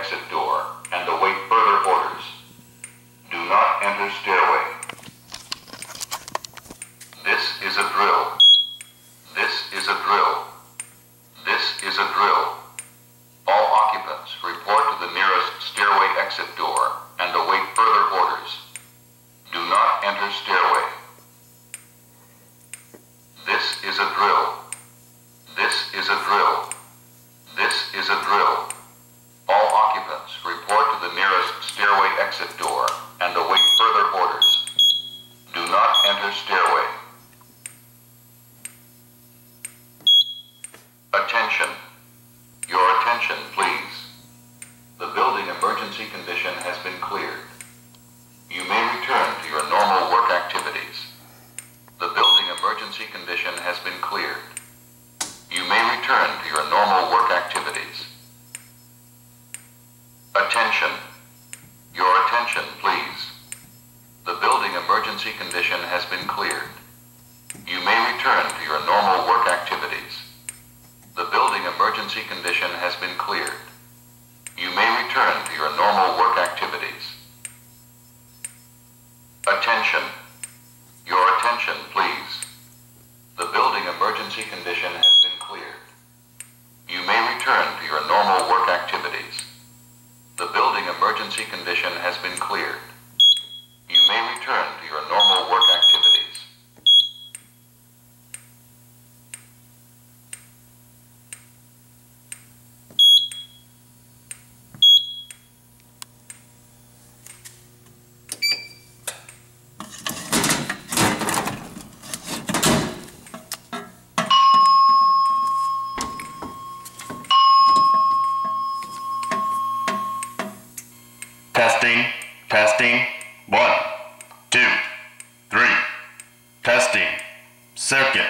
exit door and await further orders. Do not enter stairway. This is a drill. This is a drill. This is a drill. All occupants report to the nearest stairway exit door and await further orders. Do not enter stairway. This is a drill. This is a drill. This is a drill. All occupants report to the nearest stairway exit door and await further orders. Do not enter stairway. Attention. Your attention, please. The building emergency condition has been cleared. You may return to your normal work activities. The building emergency condition has been cleared. You may return to your normal work activities. Attention. Your attention, please. The building emergency condition has been cleared. You may return to your normal work activities. The building emergency condition has been cleared. You may return to your normal work activities. Attention. Your attention, please. The building emergency condition has been cleared. You may return to your normal work activities. The building emergency condition has been cleared. You may return to your normal work activities. Testing, testing, 1, 2, 3. Testing, circuit,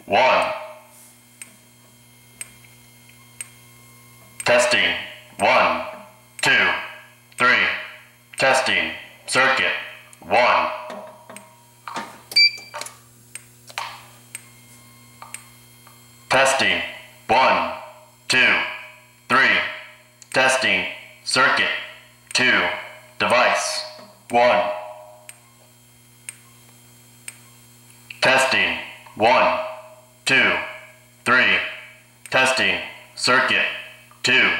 1. Testing, 1, 2, 3. Testing, circuit, 1. Testing, 1, 2, 3. Testing, circuit, 2. Device, 1. Testing, 1, 2, 3. Testing, circuit, 2.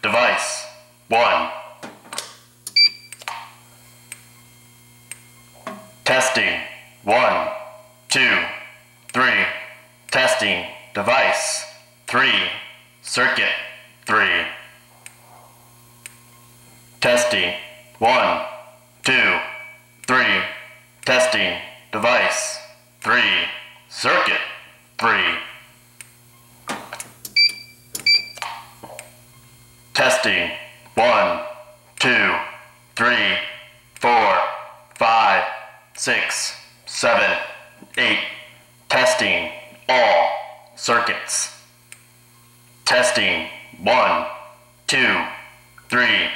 Device, 1. Testing, 1, 2, 3. Testing, device, 3. Circuit, 3. Testing, 1, 2, 3. Testing, device, 3. Circuit, 3. Testing, 1, 2, 3, 4, 5, 6, 7, 8. Testing, all circuits. Testing, 1, 2, 3,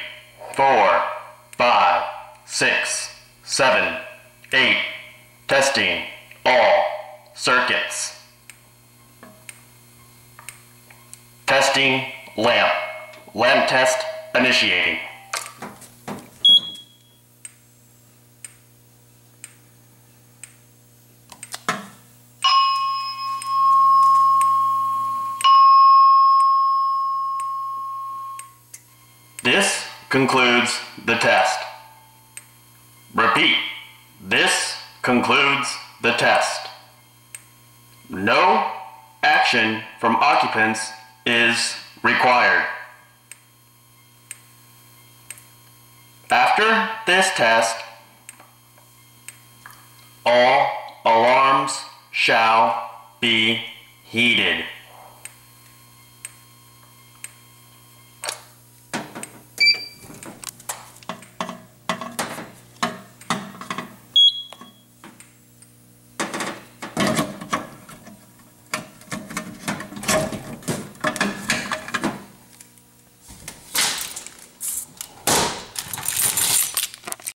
4, 5, 6, 7, 8. Testing, all circuits. Testing, lamp. Lamp test initiating. This concludes the test. Repeat. This concludes the test. No action from occupants is required. After this test, all alarms shall be heeded.